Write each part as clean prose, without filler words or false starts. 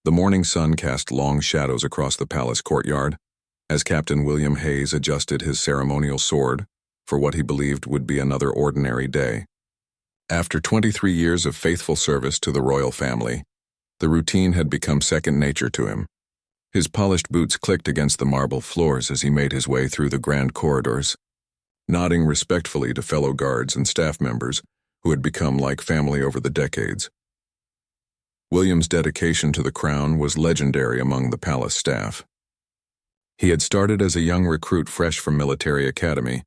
The morning sun cast long shadows across the palace courtyard as Captain William Hayes adjusted his ceremonial sword for what he believed would be another ordinary day. After 23 years of faithful service to the royal family, the routine had become second nature to him. His polished boots clicked against the marble floors as he made his way through the grand corridors, nodding respectfully to fellow guards and staff members who had become like family over the decades. William's dedication to the crown was legendary among the palace staff. He had started as a young recruit fresh from military academy,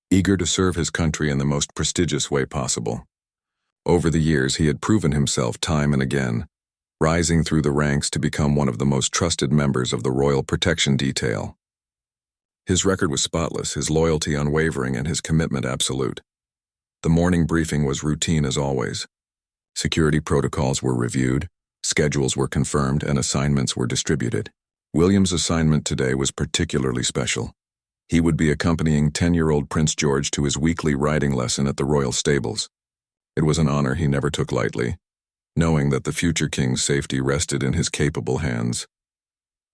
eager to serve his country in the most prestigious way possible. Over the years, he had proven himself time and again, rising through the ranks to become one of the most trusted members of the Royal Protection Detail. His record was spotless, his loyalty unwavering, and his commitment absolute. The morning briefing was routine as always. Security protocols were reviewed, schedules were confirmed, and assignments were distributed. William's assignment today was particularly special. He would be accompanying 10-year-old Prince George to his weekly riding lesson at the royal stables. It was an honor he never took lightly, knowing that the future king's safety rested in his capable hands.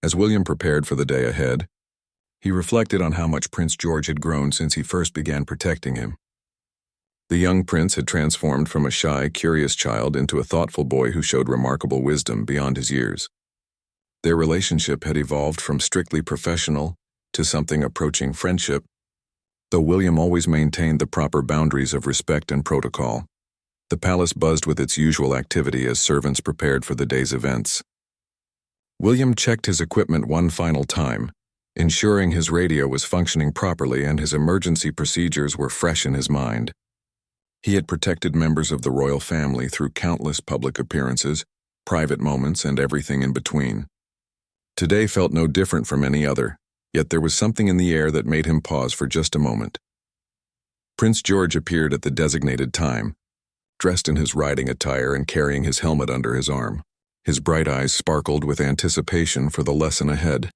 As William prepared for the day ahead, he reflected on how much Prince George had grown since he first began protecting him. The young prince had transformed from a shy, curious child into a thoughtful boy who showed remarkable wisdom beyond his years. Their relationship had evolved from strictly professional to something approaching friendship, though William always maintained the proper boundaries of respect and protocol. The palace buzzed with its usual activity as servants prepared for the day's events. William checked his equipment one final time, ensuring his radio was functioning properly and his emergency procedures were fresh in his mind. He had protected members of the royal family through countless public appearances, private moments, and everything in between. Today felt no different from any other, yet there was something in the air that made him pause for just a moment. Prince George appeared at the designated time, dressed in his riding attire and carrying his helmet under his arm. His bright eyes sparkled with anticipation for the lesson ahead,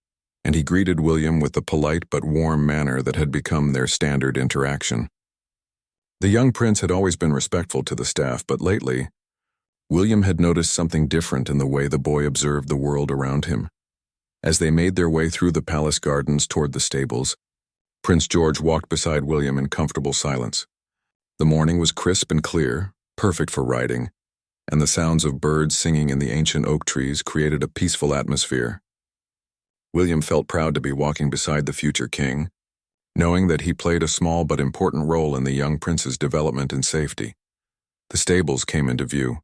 and he greeted William with the polite but warm manner that had become their standard interaction. The young prince had always been respectful to the staff, but lately, William had noticed something different in the way the boy observed the world around him. As they made their way through the palace gardens toward the stables, Prince George walked beside William in comfortable silence. The morning was crisp and clear, perfect for riding, and the sounds of birds singing in the ancient oak trees created a peaceful atmosphere. William felt proud to be walking beside the future king, knowing that he played a small but important role in the young prince's development and safety. The stables came into view,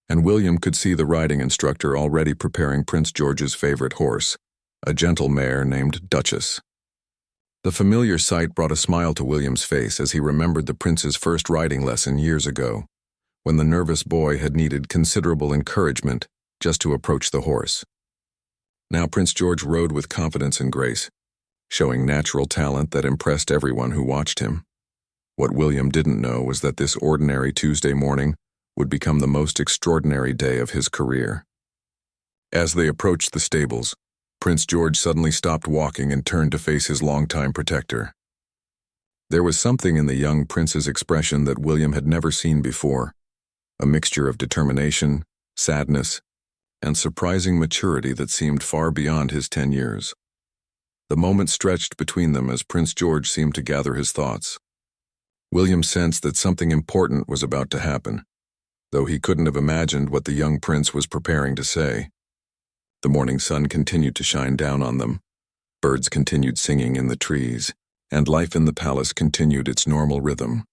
and William could see the riding instructor already preparing Prince George's favorite horse, a gentle mare named Duchess. The familiar sight brought a smile to William's face as he remembered the prince's first riding lesson years ago, when the nervous boy had needed considerable encouragement just to approach the horse. Now Prince George rode with confidence and grace, showing natural talent that impressed everyone who watched him. What William didn't know was that this ordinary Tuesday morning would become the most extraordinary day of his career. As they approached the stables, Prince George suddenly stopped walking and turned to face his longtime protector. There was something in the young prince's expression that William had never seen before, a mixture of determination, sadness, and surprising maturity that seemed far beyond his 10 years. The moment stretched between them as Prince George seemed to gather his thoughts. William sensed that something important was about to happen, though he couldn't have imagined what the young prince was preparing to say. The morning sun continued to shine down on them, birds continued singing in the trees, and life in the palace continued its normal rhythm,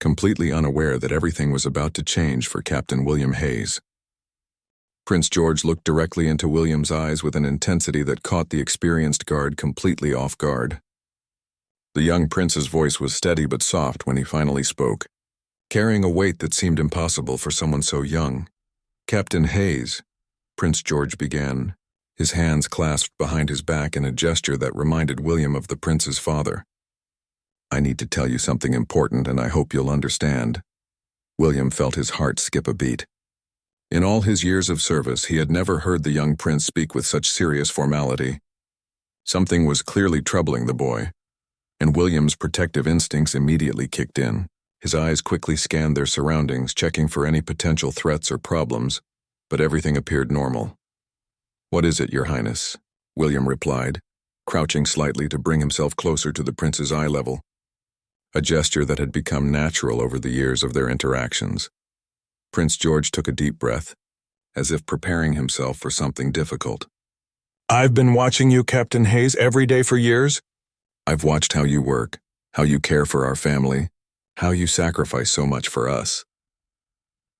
completely unaware that everything was about to change for Captain William Hayes. Prince George looked directly into William's eyes with an intensity that caught the experienced guard completely off guard. The young prince's voice was steady but soft when he finally spoke, carrying a weight that seemed impossible for someone so young. "Captain Hayes," Prince George began, his hands clasped behind his back in a gesture that reminded William of the prince's father. "I need to tell you something important, and I hope you'll understand." William felt his heart skip a beat. In all his years of service, he had never heard the young prince speak with such serious formality. Something was clearly troubling the boy, and William's protective instincts immediately kicked in. His eyes quickly scanned their surroundings, checking for any potential threats or problems, but everything appeared normal. "What is it, Your Highness?" William replied, crouching slightly to bring himself closer to the prince's eye level, a gesture that had become natural over the years of their interactions. Prince George took a deep breath, as if preparing himself for something difficult. "I've been watching you, Captain Hayes, every day for years. I've watched how you work, how you care for our family, how you sacrifice so much for us."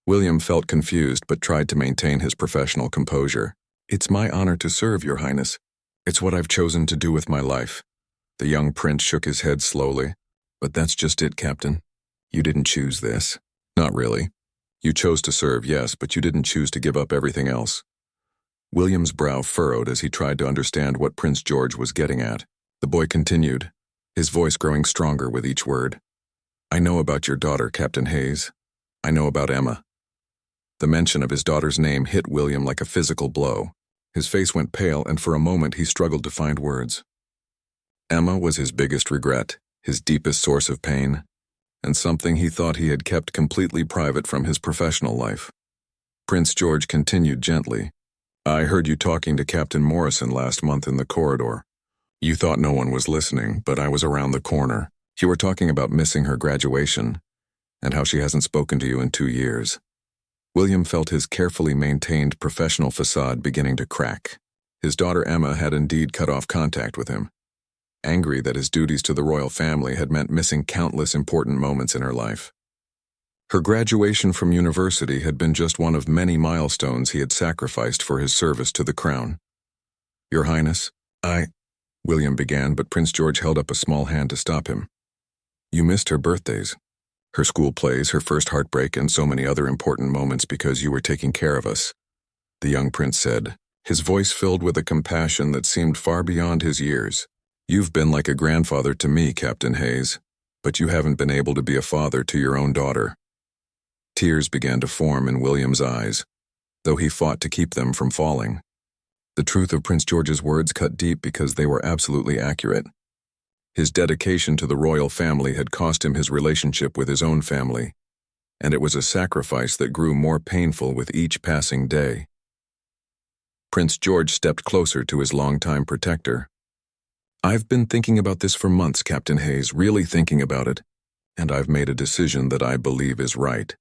William felt confused but tried to maintain his professional composure. "It's my honor to serve, Your Highness. It's what I've chosen to do with my life." The young prince shook his head slowly. "But that's just it, Captain. You didn't choose this." "Not really. You chose to serve, yes, but you didn't choose to give up everything else." William's brow furrowed as he tried to understand what Prince George was getting at. The boy continued, his voice growing stronger with each word. "I know about your daughter, Captain Hayes. I know about Emma." The mention of his daughter's name hit William like a physical blow. His face went pale, and for a moment he struggled to find words. Emma was his biggest regret, his deepest source of pain, and something he thought he had kept completely private from his professional life. Prince George continued gently, "I heard you talking to Captain Morrison last month in the corridor. You thought no one was listening, but I was around the corner. You were talking about missing her graduation, and how she hasn't spoken to you in 2 years." William felt his carefully maintained professional facade beginning to crack. His daughter Emma had indeed cut off contact with him, angry that his duties to the royal family had meant missing countless important moments in her life. Her graduation from university had been just one of many milestones he had sacrificed for his service to the crown. "Your Highness, William began, but Prince George held up a small hand to stop him. "You missed her birthdays, her school plays, her first heartbreak, and so many other important moments because you were taking care of us," the young prince said, his voice filled with a compassion that seemed far beyond his years. "You've been like a grandfather to me, Captain Hayes, but you haven't been able to be a father to your own daughter." Tears began to form in William's eyes, though he fought to keep them from falling. The truth of Prince George's words cut deep because they were absolutely accurate. His dedication to the royal family had cost him his relationship with his own family, and it was a sacrifice that grew more painful with each passing day. Prince George stepped closer to his longtime protector. "I've been thinking about this for months, Captain Hayes, really thinking about it, and I've made a decision that I believe is right."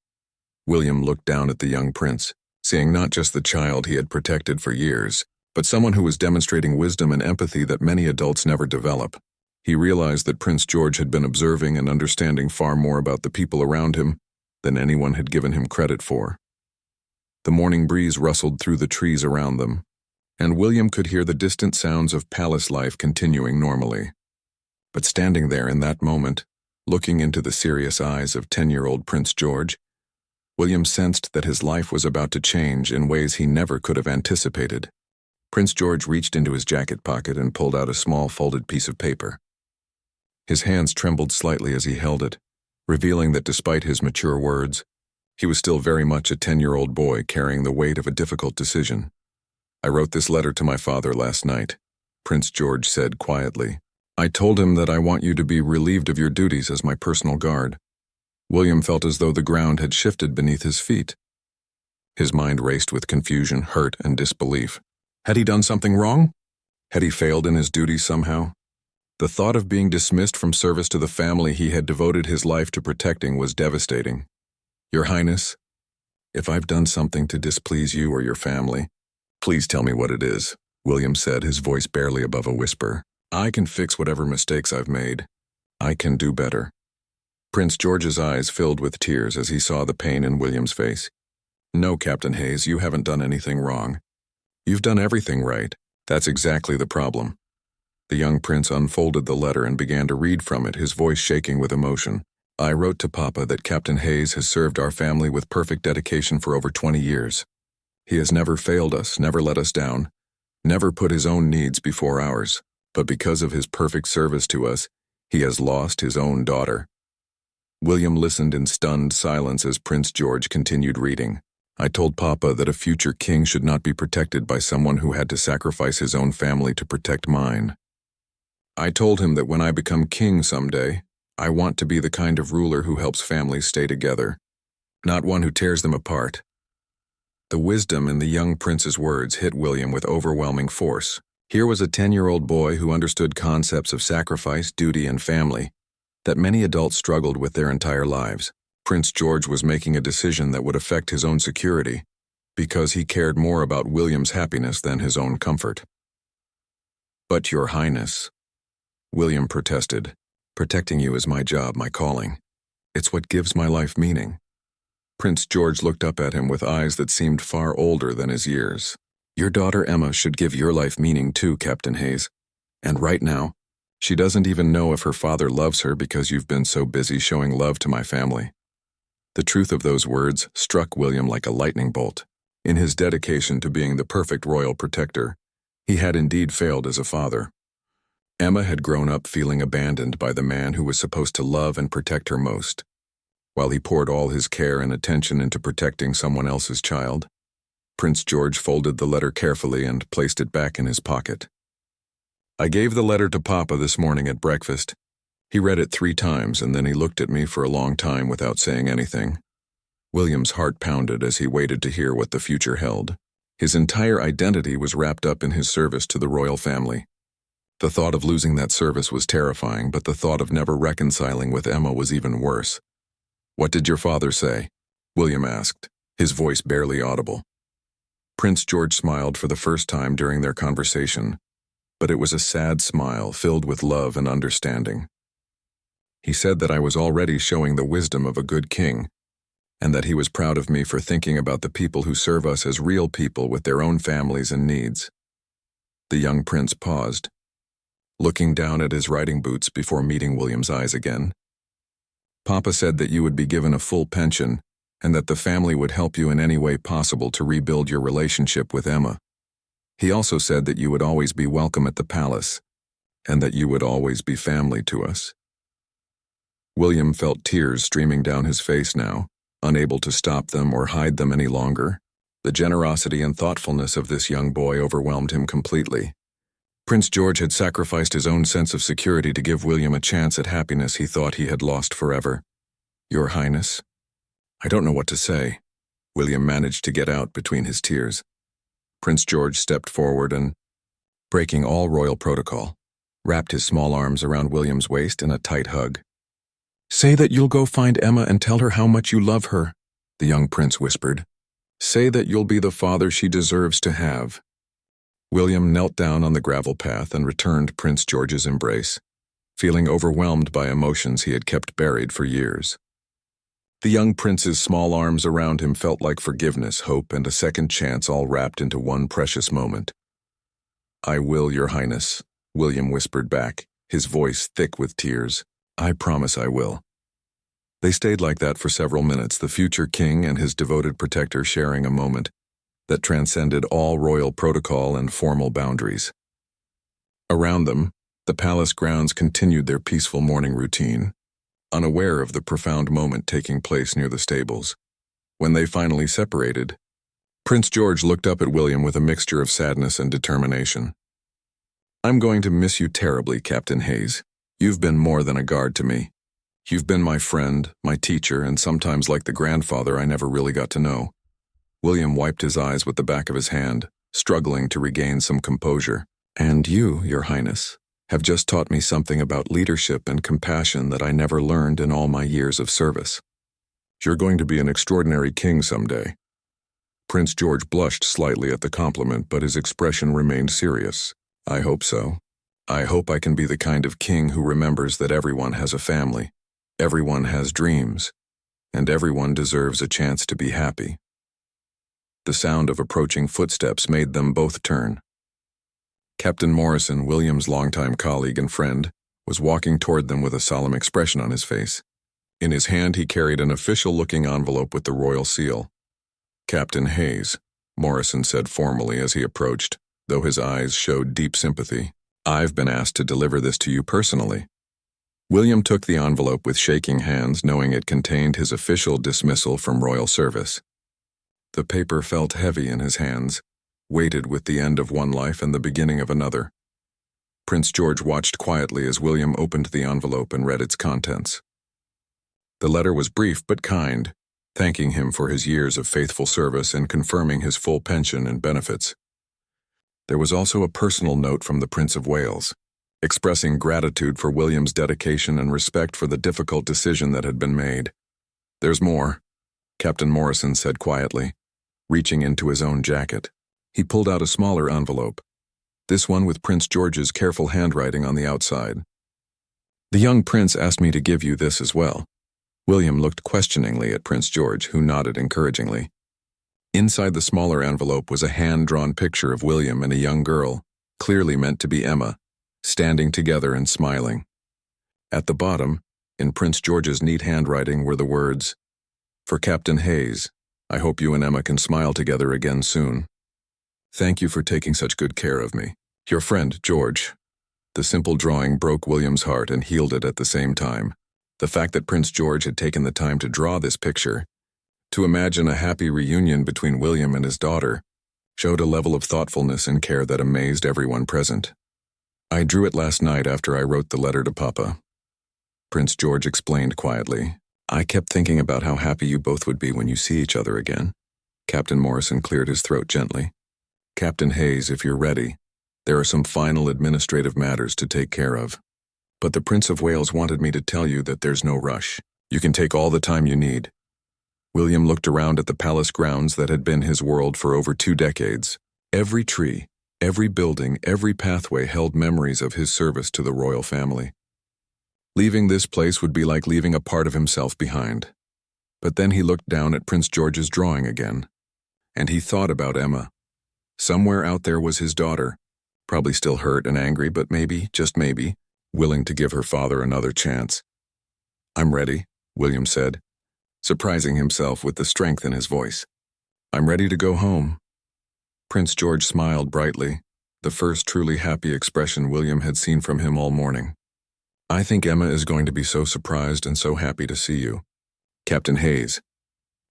William looked down at the young prince, seeing not just the child he had protected for years, but someone who was demonstrating wisdom and empathy that many adults never develop. He realized that Prince George had been observing and understanding far more about the people around him than anyone had given him credit for. The morning breeze rustled through the trees around them, and William could hear the distant sounds of palace life continuing normally. But standing there in that moment, looking into the serious eyes of 10-year-old Prince George, William sensed that his life was about to change in ways he never could have anticipated. Prince George reached into his jacket pocket and pulled out a small folded piece of paper. His hands trembled slightly as he held it, revealing that despite his mature words, he was still very much a 10-year-old boy carrying the weight of a difficult decision. "I wrote this letter to my father last night," Prince George said quietly. "I told him that I want you to be relieved of your duties as my personal guard." William felt as though the ground had shifted beneath his feet. His mind raced with confusion, hurt, and disbelief. Had he done something wrong? Had he failed in his duties somehow? The thought of being dismissed from service to the family he had devoted his life to protecting was devastating. "Your Highness, if I've done something to displease you or your family, please tell me what it is," William said, his voice barely above a whisper. "I can fix whatever mistakes I've made. I can do better." Prince George's eyes filled with tears as he saw the pain in William's face. "No, Captain Hayes, you haven't done anything wrong. You've done everything right. That's exactly the problem." The young prince unfolded the letter and began to read from it, his voice shaking with emotion. "I wrote to Papa that Captain Hayes has served our family with perfect dedication for over 20 years. He has never failed us, never let us down, never put his own needs before ours. But because of his perfect service to us, he has lost his own daughter." William listened in stunned silence as Prince George continued reading. "I told Papa that a future king should not be protected by someone who had to sacrifice his own family to protect mine. I told him that when I become king someday, I want to be the kind of ruler who helps families stay together, not one who tears them apart. The wisdom in the young prince's words hit William with overwhelming force. Here was a 10-year-old boy who understood concepts of sacrifice, duty, and family that many adults struggled with their entire lives. Prince George was making a decision that would affect his own security because he cared more about William's happiness than his own comfort. "But, Your Highness," William protested, "protecting you is my job, my calling. It's what gives my life meaning." Prince George looked up at him with eyes that seemed far older than his years. "Your daughter Emma should give your life meaning too, Captain Hayes. And right now, she doesn't even know if her father loves her because you've been so busy showing love to my family." The truth of those words struck William like a lightning bolt. In his dedication to being the perfect royal protector, he had indeed failed as a father. Emma had grown up feeling abandoned by the man who was supposed to love and protect her most. While he poured all his care and attention into protecting someone else's child, Prince George folded the letter carefully and placed it back in his pocket. "I gave the letter to Papa this morning at breakfast. He read it 3 times and then he looked at me for a long time without saying anything." William's heart pounded as he waited to hear what the future held. His entire identity was wrapped up in his service to the royal family. The thought of losing that service was terrifying, but the thought of never reconciling with Emma was even worse. "What did your father say?" William asked, his voice barely audible. Prince George smiled for the first time during their conversation, but it was a sad smile filled with love and understanding. "He said that I was already showing the wisdom of a good king, and that he was proud of me for thinking about the people who serve us as real people with their own families and needs." The young prince paused, looking down at his riding boots before meeting William's eyes again. "Papa said that you would be given a full pension and that the family would help you in any way possible to rebuild your relationship with Emma. He also said that you would always be welcome at the palace and that you would always be family to us." William felt tears streaming down his face now, unable to stop them or hide them any longer. The generosity and thoughtfulness of this young boy overwhelmed him completely. Prince George had sacrificed his own sense of security to give William a chance at happiness he thought he had lost forever. "Your Highness, I don't know what to say," William managed to get out between his tears. Prince George stepped forward and, breaking all royal protocol, wrapped his small arms around William's waist in a tight hug. "Say that you'll go find Emma and tell her how much you love her," the young prince whispered. "Say that you'll be the father she deserves to have." William knelt down on the gravel path and returned Prince George's embrace, feeling overwhelmed by emotions he had kept buried for years. The young prince's small arms around him felt like forgiveness, hope, and a second chance all wrapped into one precious moment. "I will, Your Highness," William whispered back, his voice thick with tears. "I promise I will." They stayed like that for several minutes, the future king and his devoted protector sharing a moment that transcended all royal protocol and formal boundaries. Around them, the palace grounds continued their peaceful morning routine, unaware of the profound moment taking place near the stables. When they finally separated, Prince George looked up at William with a mixture of sadness and determination. "I'm going to miss you terribly, Captain Hayes. You've been more than a guard to me. You've been my friend, my teacher, and sometimes like the grandfather I never really got to know." William wiped his eyes with the back of his hand, struggling to regain some composure. "And you, Your Highness, have just taught me something about leadership and compassion that I never learned in all my years of service. You're going to be an extraordinary king someday." Prince George blushed slightly at the compliment, but his expression remained serious. "I hope so. I hope I can be the kind of king who remembers that everyone has a family, everyone has dreams, and everyone deserves a chance to be happy." The sound of approaching footsteps made them both turn. Captain Morrison, William's longtime colleague and friend, was walking toward them with a solemn expression on his face. In his hand he carried an official-looking envelope with the royal seal. "Captain Hayes," Morrison said formally as he approached, though his eyes showed deep sympathy. "I've been asked to deliver this to you personally." William took the envelope with shaking hands, knowing it contained his official dismissal from royal service. The paper felt heavy in his hands, weighted with the end of one life and the beginning of another. Prince George watched quietly as William opened the envelope and read its contents. The letter was brief but kind, thanking him for his years of faithful service and confirming his full pension and benefits. There was also a personal note from the Prince of Wales, expressing gratitude for William's dedication and respect for the difficult decision that had been made. "There's more," Captain Morrison said quietly, reaching into his own jacket. He pulled out a smaller envelope, this one with Prince George's careful handwriting on the outside. "The young prince asked me to give you this as well." William looked questioningly at Prince George, who nodded encouragingly. Inside the smaller envelope was a hand-drawn picture of William and a young girl, clearly meant to be Emma, standing together and smiling. At the bottom, in Prince George's neat handwriting, were the words, "For Captain Hayes, I hope you and Emma can smile together again soon. Thank you for taking such good care of me. Your friend, George." The simple drawing broke William's heart and healed it at the same time. The fact that Prince George had taken the time to draw this picture, to imagine a happy reunion between William and his daughter, showed a level of thoughtfulness and care that amazed everyone present. "I drew it last night after I wrote the letter to Papa," Prince George explained quietly. "I kept thinking about how happy you both would be when you see each other again." Captain Morrison cleared his throat gently. "Captain Hayes, if you're ready, there are some final administrative matters to take care of. But the Prince of Wales wanted me to tell you that there's no rush. You can take all the time you need." William looked around at the palace grounds that had been his world for over 2 decades. Every tree, every building, every pathway held memories of his service to the royal family. Leaving this place would be like leaving a part of himself behind. But then he looked down at Prince George's drawing again, and he thought about Emma. Somewhere out there was his daughter, probably still hurt and angry, but maybe, just maybe, willing to give her father another chance. "I'm ready," William said, surprising himself with the strength in his voice. "I'm ready to go home." Prince George smiled brightly, the first truly happy expression William had seen from him all morning. "I think Emma is going to be so surprised and so happy to see you, Captain Hayes."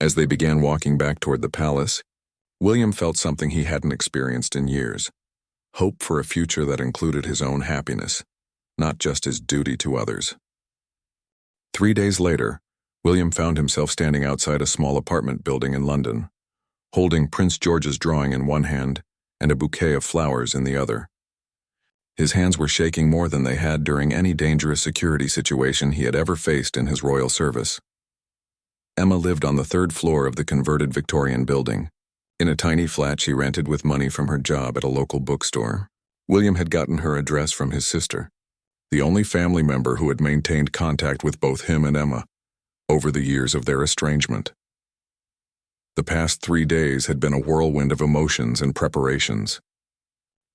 As they began walking back toward the palace, William felt something he hadn't experienced in years: hope for a future that included his own happiness, not just his duty to others. 3 days later, William found himself standing outside a small apartment building in London, holding Prince George's drawing in one hand and a bouquet of flowers in the other. His hands were shaking more than they had during any dangerous security situation he had ever faced in his royal service. Emma lived on the 3rd floor of the converted Victorian building, in a tiny flat she rented with money from her job at a local bookstore. William had gotten her address from his sister, the only family member who had maintained contact with both him and Emma over the years of their estrangement. The past 3 days had been a whirlwind of emotions and preparations.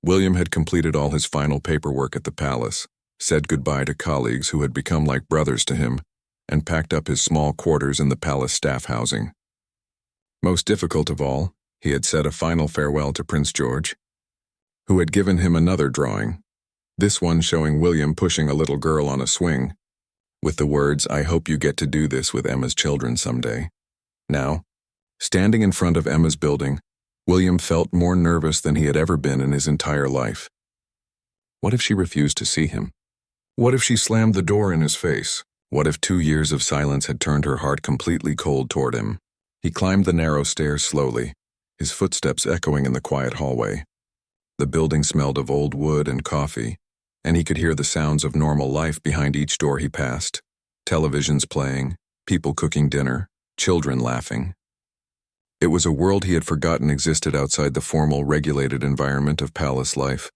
William had completed all his final paperwork at the palace, said goodbye to colleagues who had become like brothers to him, and packed up his small quarters in the palace staff housing. Most difficult of all, he had said a final farewell to Prince George, who had given him another drawing, this one showing William pushing a little girl on a swing, with the words, "I hope you get to do this with Emma's children someday." Now, standing in front of Emma's building, William felt more nervous than he had ever been in his entire life. What if she refused to see him? What if she slammed the door in his face? What if 2 years of silence had turned her heart completely cold toward him? He climbed the narrow stairs slowly, his footsteps echoing in the quiet hallway. The building smelled of old wood and coffee, and he could hear the sounds of normal life behind each door he passed: televisions playing, people cooking dinner, children laughing. It was a world he had forgotten existed outside the formal, regulated environment of palace life.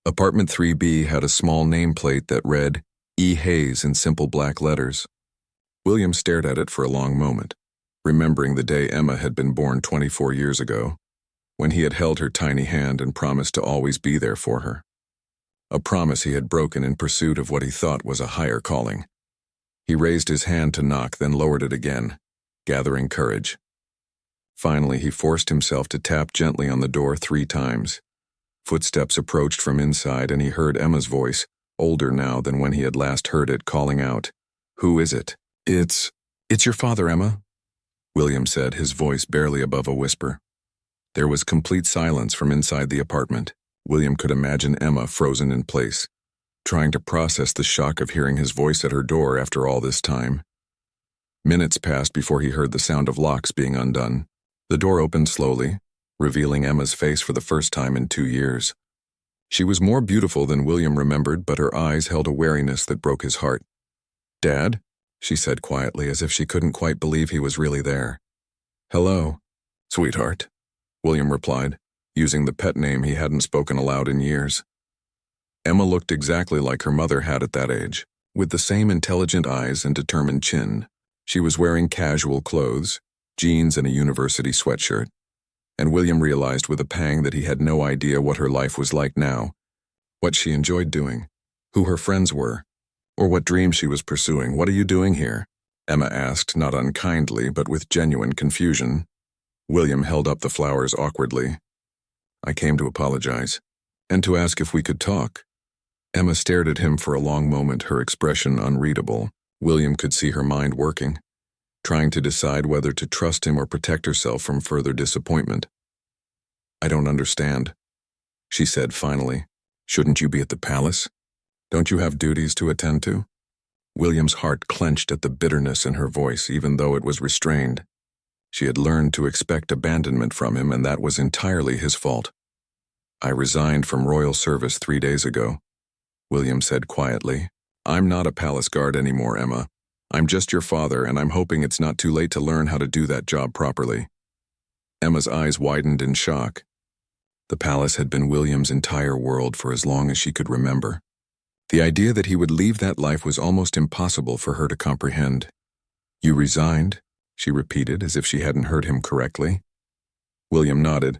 Apartment 3B had a small nameplate that read, "E. Hayes" in simple black letters. William stared at it for a long moment, remembering the day Emma had been born 24 years ago, when he had held her tiny hand and promised to always be there for her. A promise he had broken in pursuit of what he thought was a higher calling. He raised his hand to knock, then lowered it again, gathering courage. Finally, he forced himself to tap gently on the door 3 times. Footsteps approached from inside, and he heard Emma's voice, older now than when he had last heard it, calling out, "Who is it?" It's your father, Emma," William said, his voice barely above a whisper. There was complete silence from inside the apartment. William could imagine Emma frozen in place, trying to process the shock of hearing his voice at her door after all this time. Minutes passed before he heard the sound of locks being undone. The door opened slowly, revealing Emma's face for the first time in 2 years. She was more beautiful than William remembered, but her eyes held a wariness that broke his heart. "Dad?" she said quietly, as if she couldn't quite believe he was really there. "Hello, sweetheart," William replied, using the pet name he hadn't spoken aloud in years. Emma looked exactly like her mother had at that age, with the same intelligent eyes and determined chin. She was wearing casual clothes, jeans and a university sweatshirt, and William realized with a pang that he had no idea what her life was like now, what she enjoyed doing, who her friends were, or what dreams she was pursuing. "What are you doing here?" Emma asked, not unkindly, but with genuine confusion. William held up the flowers awkwardly. "I came to apologize, and to ask if we could talk." Emma stared at him for a long moment, her expression unreadable. William could see her mind working, trying to decide whether to trust him or protect herself from further disappointment. "I don't understand," she said finally. "Shouldn't you be at the palace? Don't you have duties to attend to?" William's heart clenched at the bitterness in her voice, even though it was restrained. She had learned to expect abandonment from him, and that was entirely his fault. "I resigned from royal service 3 days ago," William said quietly. "I'm not a palace guard anymore, Emma. I'm just your father, and I'm hoping it's not too late to learn how to do that job properly." Emma's eyes widened in shock. The palace had been William's entire world for as long as she could remember. The idea that he would leave that life was almost impossible for her to comprehend. "You resigned?" she repeated, as if she hadn't heard him correctly. William nodded.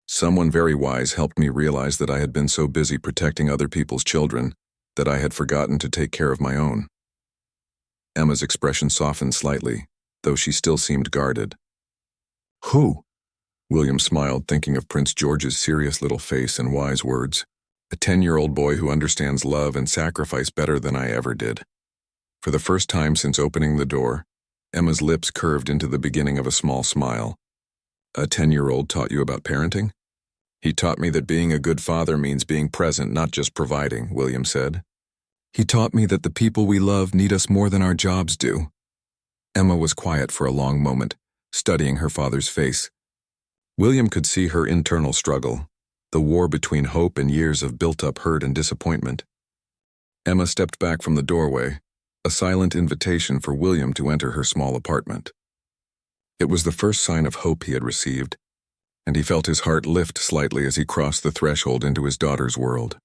"Someone very wise helped me realize that I had been so busy protecting other people's children that I had forgotten to take care of my own." Emma's expression softened slightly, though she still seemed guarded. "Who?" William smiled, thinking of Prince George's serious little face and wise words. "A 10-year-old boy who understands love and sacrifice better than I ever did." For the first time since opening the door, Emma's lips curved into the beginning of a small smile. "A 10-year-old taught you about parenting?" "He taught me that being a good father means being present, not just providing," William said. "He taught me that the people we love need us more than our jobs do." Emma was quiet for a long moment, studying her father's face. William could see her internal struggle, the war between hope and years of built-up hurt and disappointment. Emma stepped back from the doorway, a silent invitation for William to enter her small apartment. It was the first sign of hope he had received, and he felt his heart lift slightly as he crossed the threshold into his daughter's world.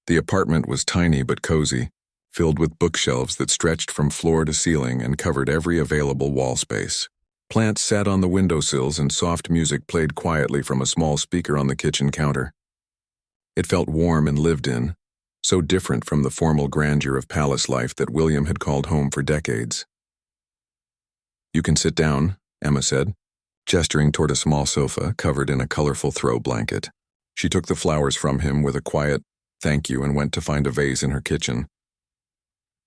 The apartment was tiny but cozy, filled with bookshelves that stretched from floor to ceiling and covered every available wall space. Plants sat on the windowsills and soft music played quietly from a small speaker on the kitchen counter. It felt warm and lived in, so different from the formal grandeur of palace life that William had called home for decades. "You can sit down," Emma said, gesturing toward a small sofa covered in a colorful throw blanket. She took the flowers from him with a quiet "thank you" and went to find a vase in her kitchen.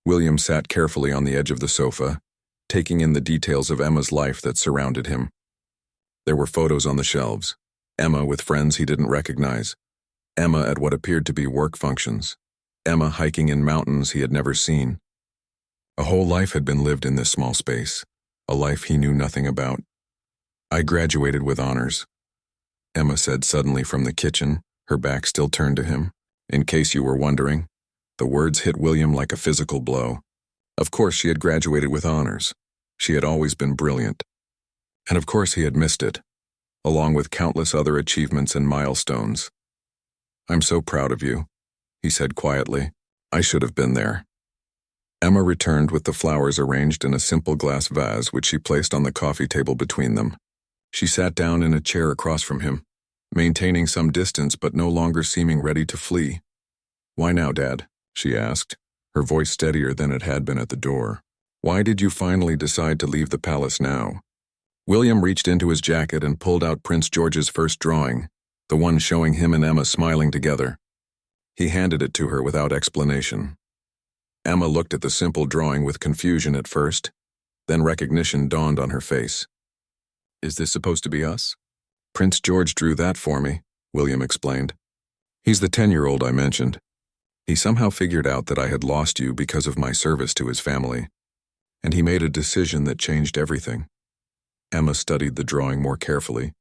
William sat carefully on the edge of the sofa, taking in the details of Emma's life that surrounded him. There were photos on the shelves, Emma with friends he didn't recognize, Emma at what appeared to be work functions, Emma hiking in mountains he had never seen. A whole life had been lived in this small space, a life he knew nothing about. "I graduated with honors," Emma said suddenly from the kitchen, her back still turned to him. "In case you were wondering." The words hit William like a physical blow. Of course she had graduated with honors. She had always been brilliant. And of course he had missed it, along with countless other achievements and milestones. "I'm so proud of you," he said quietly. "I should have been there." Emma returned with the flowers arranged in a simple glass vase which she placed on the coffee table between them. She sat down in a chair across from him, maintaining some distance but no longer seeming ready to flee. "Why now, Dad?" she asked, her voice steadier than it had been at the door. "Why did you finally decide to leave the palace now?" William reached into his jacket and pulled out Prince George's first drawing, the one showing him and Emma smiling together. He handed it to her without explanation. Emma looked at the simple drawing with confusion at first, then recognition dawned on her face. "Is this supposed to be us?" "Prince George drew that for me," William explained. "He's the 10-year-old I mentioned. He somehow figured out that I had lost you because of my service to his family. and he made a decision that changed everything. Emma studied the drawing more carefully,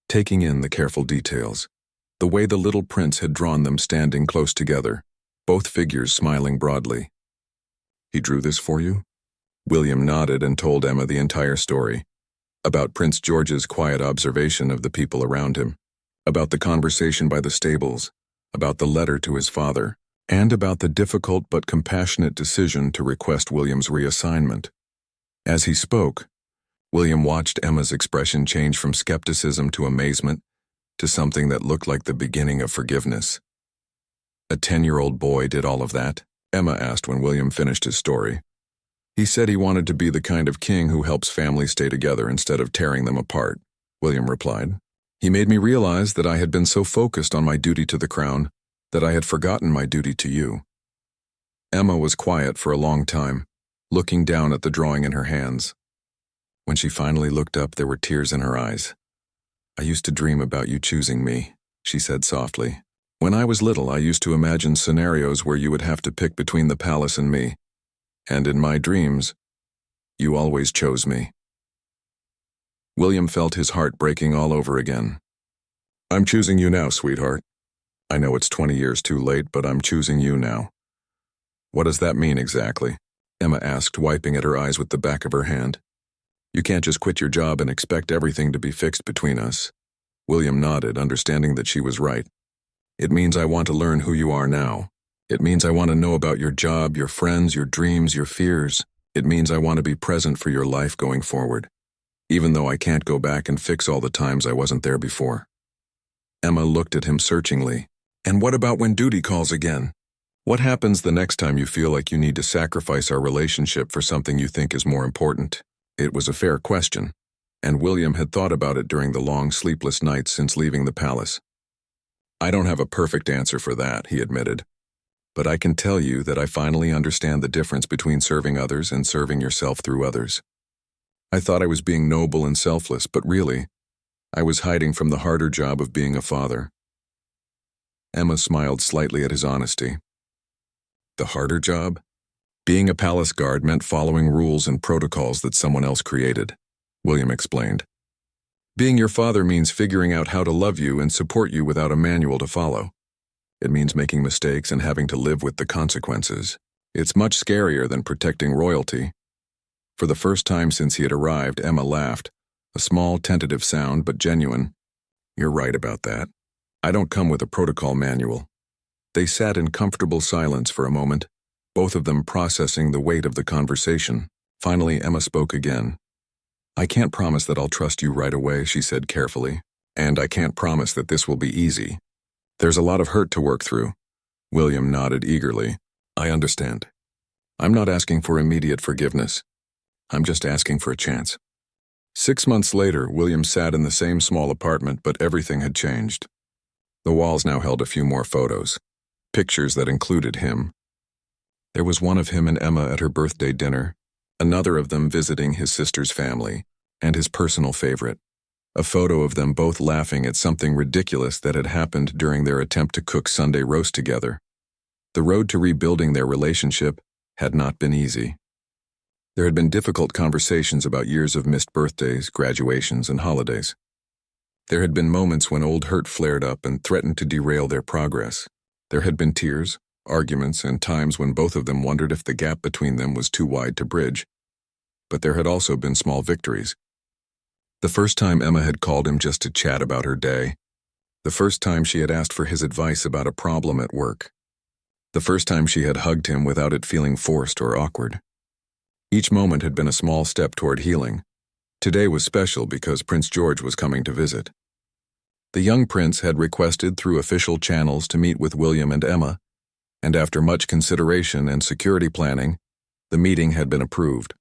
taking in the careful details, the way the little prince had drawn them standing close together, both figures smiling broadly. "He drew this for you?" William nodded and told Emma the entire story, about Prince George's quiet observation of the people around him, about the conversation by the stables, about the letter to his father, and about the difficult but compassionate decision to request William's reassignment. As he spoke, William watched Emma's expression change from skepticism to amazement to something that looked like the beginning of forgiveness. "A 10-year-old boy did all of that?" Emma asked when William finished his story. "He said he wanted to be the kind of king who helps families stay together instead of tearing them apart," William replied. "He made me realize that I had been so focused on my duty to the crown that I had forgotten my duty to you." Emma was quiet for a long time, looking down at the drawing in her hands. When she finally looked up, there were tears in her eyes. "I used to dream about you choosing me," she said softly. "When I was little, I used to imagine scenarios where you would have to pick between the palace and me. And in my dreams, you always chose me." William felt his heart breaking all over again. "I'm choosing you now, sweetheart. I know it's 20 years too late, but I'm choosing you now." "What does that mean exactly?" Emma asked, wiping at her eyes with the back of her hand. "You can't just quit your job and expect everything to be fixed between us." William nodded, understanding that she was right. "It means I want to learn who you are now. It means I want to know about your job, your friends, your dreams, your fears. It means I want to be present for your life going forward, even though I can't go back and fix all the times I wasn't there before." Emma looked at him searchingly. "And what about when duty calls again? What happens the next time you feel like you need to sacrifice our relationship for something you think is more important?" It was a fair question, and William had thought about it during the long, sleepless nights since leaving the palace. "I don't have a perfect answer for that," he admitted. "But I can tell you that I finally understand the difference between serving others and serving yourself through others. I thought I was being noble and selfless, but really, I was hiding from the harder job of being a father." Emma smiled slightly at his honesty. "The harder job?" "Being a palace guard meant following rules and protocols that someone else created," William explained. "Being your father means figuring out how to love you and support you without a manual to follow. It means making mistakes and having to live with the consequences. It's much scarier than protecting royalty." For the first time since he had arrived, Emma laughed, a small, tentative sound, but genuine. "You're right about that. I don't come with a protocol manual." They sat in comfortable silence for a moment, both of them processing the weight of the conversation. Finally, Emma spoke again. "I can't promise that I'll trust you right away," she said carefully. "And I can't promise that this will be easy. There's a lot of hurt to work through." William nodded eagerly. "I understand. I'm not asking for immediate forgiveness. I'm just asking for a chance." 6 months later, William sat in the same small apartment, but everything had changed. The walls now held a few more photos, pictures that included him. There was one of him and Emma at her birthday dinner, another of them visiting his sister's family, and his personal favorite, a photo of them both laughing at something ridiculous that had happened during their attempt to cook Sunday roast together. The road to rebuilding their relationship had not been easy. There had been difficult conversations about years of missed birthdays, graduations, and holidays. There had been moments when old hurt flared up and threatened to derail their progress. There had been tears, arguments, and times when both of them wondered if the gap between them was too wide to bridge. But there had also been small victories. The first time Emma had called him just to chat about her day. The first time she had asked for his advice about a problem at work. The first time she had hugged him without it feeling forced or awkward. Each moment had been a small step toward healing. Today was special because Prince George was coming to visit. The young prince had requested through official channels to meet with William and Emma, and after much consideration and security planning, the meeting had been approved.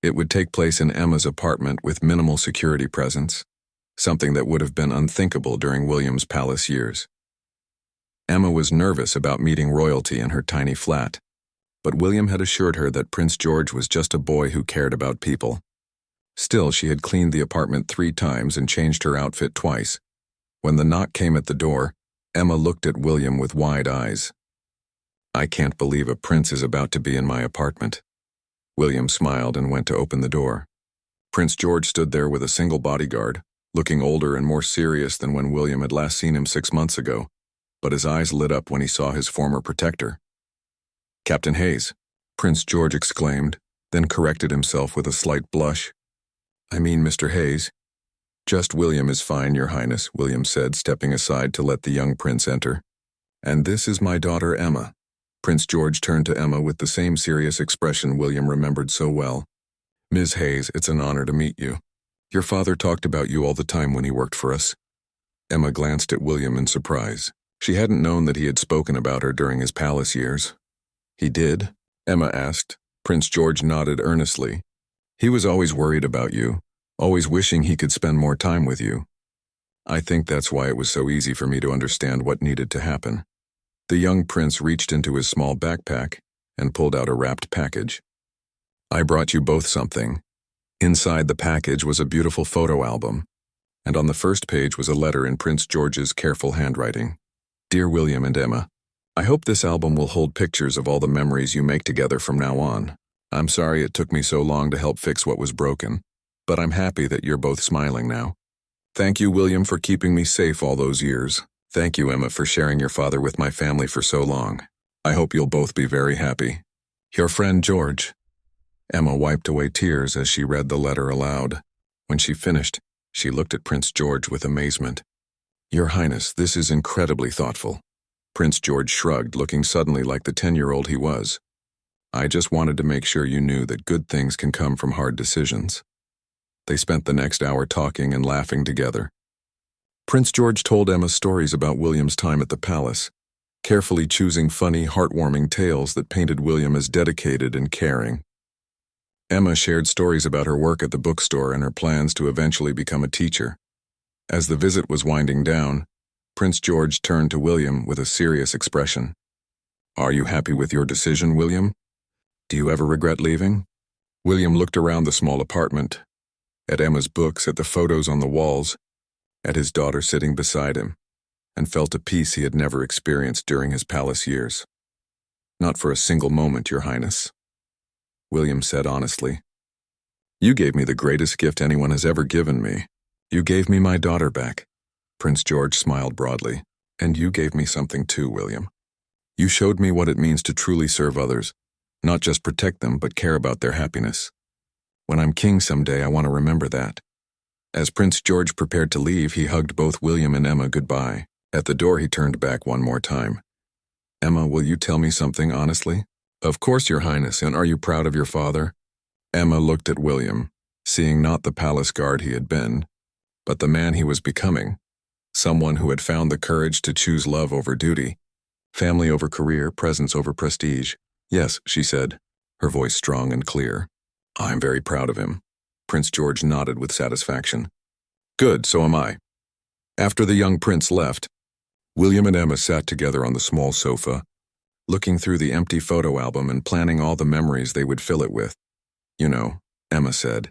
It would take place in Emma's apartment with minimal security presence, something that would have been unthinkable during William's palace years. Emma was nervous about meeting royalty in her tiny flat, but William had assured her that Prince George was just a boy who cared about people. Still, she had cleaned the apartment 3 times and changed her outfit twice. When the knock came at the door, Emma looked at William with wide eyes. "I can't believe a prince is about to be in my apartment." William smiled and went to open the door. Prince George stood there with a single bodyguard, looking older and more serious than when William had last seen him 6 months ago, but his eyes lit up when he saw his former protector. "Captain Hayes," Prince George exclaimed, then corrected himself with a slight blush. "I mean Mr. Hayes." "Just William is fine, Your Highness," William said, stepping aside to let the young prince enter. "And this is my daughter Emma." Prince George turned to Emma with the same serious expression William remembered so well. "Ms. Hayes, it's an honor to meet you. Your father talked about you all the time when he worked for us." Emma glanced at William in surprise. She hadn't known that he had spoken about her during his palace years. "He did?" Emma asked. Prince George nodded earnestly. "He was always worried about you, always wishing he could spend more time with you. I think that's why it was so easy for me to understand what needed to happen." The young prince reached into his small backpack and pulled out a wrapped package. "I brought you both something." Inside the package was a beautiful photo album, and on the first page was a letter in Prince George's careful handwriting. "Dear William and Emma, I hope this album will hold pictures of all the memories you make together from now on. I'm sorry it took me so long to help fix what was broken, but I'm happy that you're both smiling now. Thank you, William, for keeping me safe all those years. Thank you, Emma, for sharing your father with my family for so long. I hope you'll both be very happy. Your friend George." Emma wiped away tears as she read the letter aloud. When she finished, she looked at Prince George with amazement. "Your Highness, this is incredibly thoughtful." Prince George shrugged, looking suddenly like the 10-year-old he was. "I just wanted to make sure you knew that good things can come from hard decisions." They spent the next hour talking and laughing together. Prince George told Emma stories about William's time at the palace, carefully choosing funny, heartwarming tales that painted William as dedicated and caring. Emma shared stories about her work at the bookstore and her plans to eventually become a teacher. As the visit was winding down, Prince George turned to William with a serious expression. "Are you happy with your decision, William? Do you ever regret leaving?" William looked around the small apartment, at Emma's books, at the photos on the walls, at his daughter sitting beside him, and felt a peace he had never experienced during his palace years. "Not for a single moment, Your Highness," William said honestly. "You gave me the greatest gift anyone has ever given me. You gave me my daughter back." Prince George smiled broadly. "And you gave me something too, William. You showed me what it means to truly serve others, not just protect them, but care about their happiness. When I'm king someday, I want to remember that." As Prince George prepared to leave, he hugged both William and Emma goodbye. At the door, he turned back one more time. "Emma, will you tell me something honestly?" "Of course, Your Highness, and are you proud of your father?" Emma looked at William, seeing not the palace guard he had been, but the man he was becoming, someone who had found the courage to choose love over duty, family over career, presence over prestige. "Yes," she said, her voice strong and clear. "I'm very proud of him." Prince George nodded with satisfaction. "Good, so am I." After the young prince left, William and Emma sat together on the small sofa, looking through the empty photo album and planning all the memories they would fill it with. "You know," Emma said,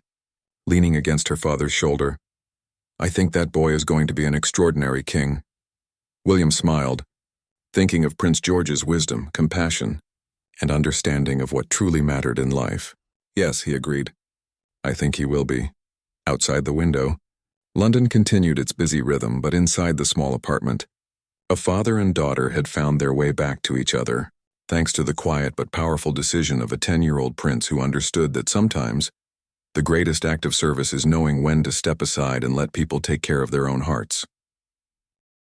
leaning against her father's shoulder, "I think that boy is going to be an extraordinary king." William smiled, thinking of Prince George's wisdom, compassion, and understanding of what truly mattered in life. "Yes," he agreed. "I think he will be." Outside the window, London continued its busy rhythm, but inside the small apartment, a father and daughter had found their way back to each other, thanks to the quiet but powerful decision of a 10-year-old prince who understood that sometimes the greatest act of service is knowing when to step aside and let people take care of their own hearts.